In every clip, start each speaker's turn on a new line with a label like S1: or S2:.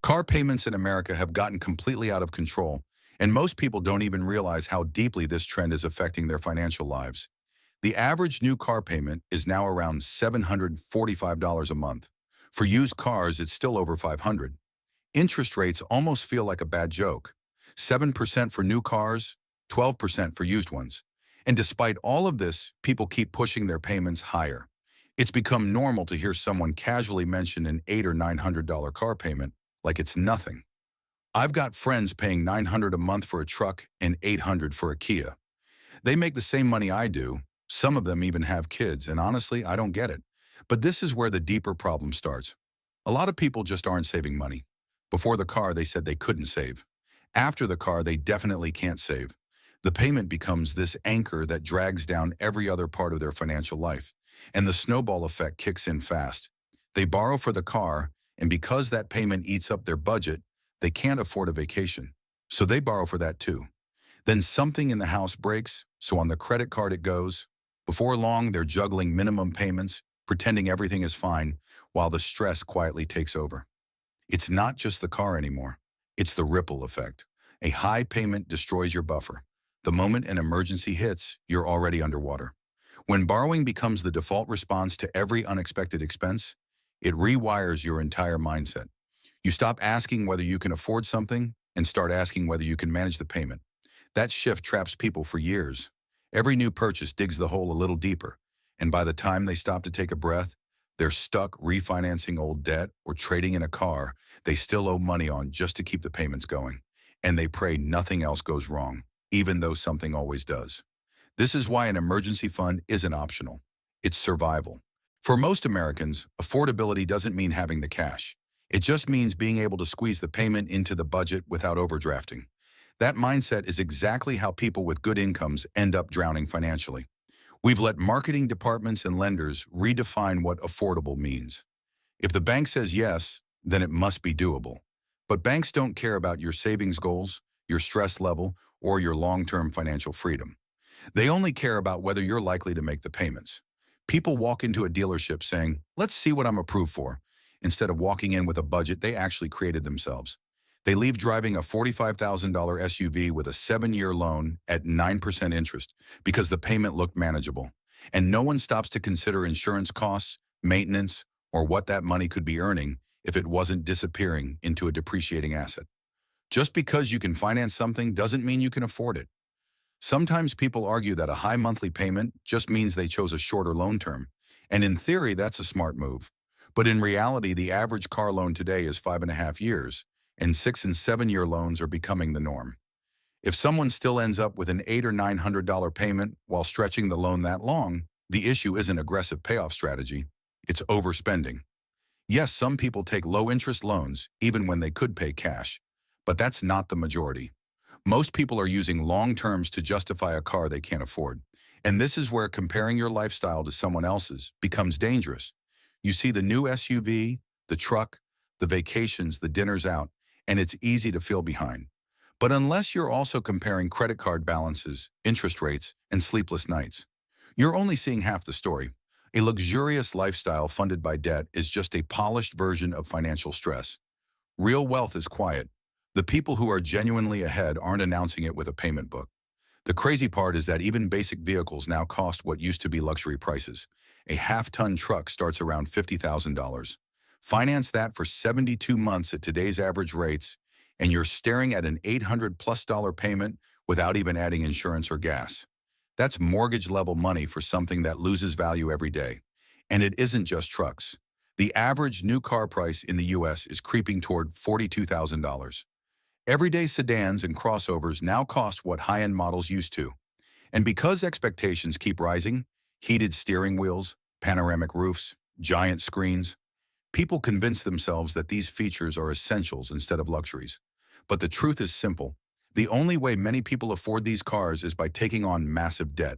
S1: Car payments in America have gotten completely out of control, and most people don't even realize how deeply this trend is affecting their financial lives. The average new car payment is now around $745 a month. For used cars, it's still over $500. Interest rates almost feel like a bad joke. 7% for new cars, 12% for used ones. And despite all of this, people keep pushing their payments higher. It's become normal to hear someone casually mention an $800 or $900 car payment like it's nothing. I've got friends paying $900 a month for a truck and $800 for a Kia. They make the same money I do. Some of them even have kids, and honestly, I don't get it. But this is where the deeper problem starts. A lot of people just aren't saving money. Before the car, they said they couldn't save. After the car, they definitely can't save. The payment becomes this anchor that drags down every other part of their financial life. And the snowball effect kicks in fast. They borrow for the car, and because that payment eats up their budget, they can't afford a vacation. So they borrow for that too. Then something in the house breaks, so on the credit card it goes. Before long, they're juggling minimum payments, pretending everything is fine, while the stress quietly takes over. It's not just the car anymore. It's the ripple effect. A high payment destroys your buffer. The moment an emergency hits, you're already underwater. When borrowing becomes the default response to every unexpected expense, it rewires your entire mindset. You stop asking whether you can afford something and start asking whether you can manage the payment. That shift traps people for years. Every new purchase digs the hole a little deeper, and by the time they stop to take a breath, they're stuck refinancing old debt or trading in a car they still owe money on just to keep the payments going. And they pray nothing else goes wrong, even though something always does. This is why an emergency fund isn't optional. It's survival. For most Americans, affordability doesn't mean having the cash. It just means being able to squeeze the payment into the budget without overdrafting. That mindset is exactly how people with good incomes end up drowning financially. We've let marketing departments and lenders redefine what affordable means. If the bank says yes, then it must be doable. But banks don't care about your savings goals, your stress level, or your long-term financial freedom. They only care about whether you're likely to make the payments. People walk into a dealership saying, "Let's see what I'm approved for," instead of walking in with a budget they actually created themselves. They leave driving a $45,000 SUV with a 7-year loan at 9% interest because the payment looked manageable. And no one stops to consider insurance costs, maintenance, or what that money could be earning if it wasn't disappearing into a depreciating asset. Just because you can finance something doesn't mean you can afford it. Sometimes people argue that a high monthly payment just means they chose a shorter loan term. And in theory, that's a smart move. But in reality, the average car loan today is 5.5 years, and 6 and 7-year loans are becoming the norm. If someone still ends up with an $800 or $900 payment while stretching the loan that long, the issue isn't aggressive payoff strategy, it's overspending. Yes, some people take low-interest loans even when they could pay cash, but that's not the majority. Most people are using long terms to justify a car they can't afford. And this is where comparing your lifestyle to someone else's becomes dangerous. You see the new SUV, the truck, the vacations, the dinners out, and it's easy to feel behind. But unless you're also comparing credit card balances, interest rates, and sleepless nights, you're only seeing half the story. A luxurious lifestyle funded by debt is just a polished version of financial stress. Real wealth is quiet. The people who are genuinely ahead aren't announcing it with a payment book. The crazy part is that even basic vehicles now cost what used to be luxury prices. A half-ton truck starts around $50,000. Finance that for 72 months at today's average rates, and you're staring at an $800+ payment without even adding insurance or gas. That's mortgage-level money for something that loses value every day. And it isn't just trucks. The average new car price in the US is creeping toward $42,000. Everyday sedans and crossovers now cost what high-end models used to. And because expectations keep rising, heated steering wheels, panoramic roofs, giant screens, people convince themselves that these features are essentials instead of luxuries. But the truth is simple. The only way many people afford these cars is by taking on massive debt.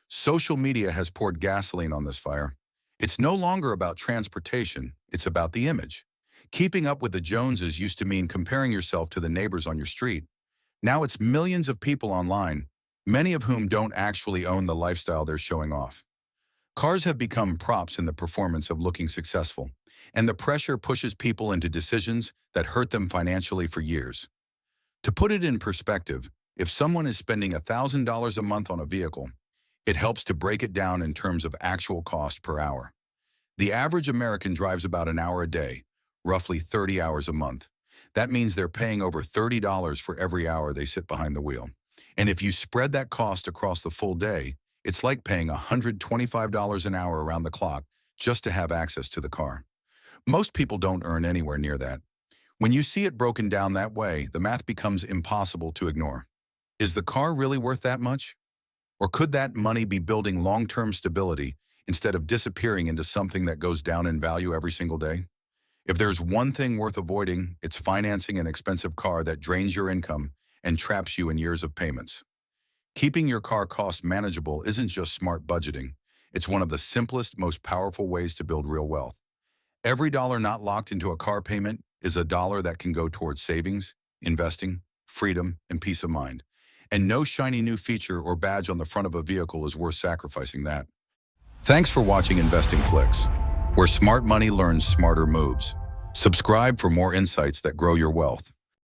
S1: Social media has poured gasoline on this fire. It's no longer about transportation, it's about the image. Keeping up with the Joneses used to mean comparing yourself to the neighbors on your street. Now it's millions of people online, many of whom don't actually own the lifestyle they're showing off. Cars have become props in the performance of looking successful, and the pressure pushes people into decisions that hurt them financially for years. To put it in perspective, if someone is spending $1,000 a month on a vehicle, it helps to break it down in terms of actual cost per hour. The average American drives about an hour a day, roughly 30 hours a month. That means they're paying over $30 for every hour they sit behind the wheel. And if you spread that cost across the full day, it's like paying $125 an hour around the clock just to have access to the car. Most people don't earn anywhere near that. When you see it broken down that way, the math becomes impossible to ignore. Is the car really worth that much? Or could that money be building long-term stability instead of disappearing into something that goes down in value every single day? If there's one thing worth avoiding, it's financing an expensive car that drains your income and traps you in years of payments. Keeping your car costs manageable isn't just smart budgeting. It's one of the simplest, most powerful ways to build real wealth. Every dollar not locked into a car payment is a dollar that can go towards savings, investing, freedom, and peace of mind. And no shiny new feature or badge on the front of a vehicle is worth sacrificing that. Thanks for watching InvestingFlix, where smart money learns smarter moves. Subscribe for more insights that grow your wealth.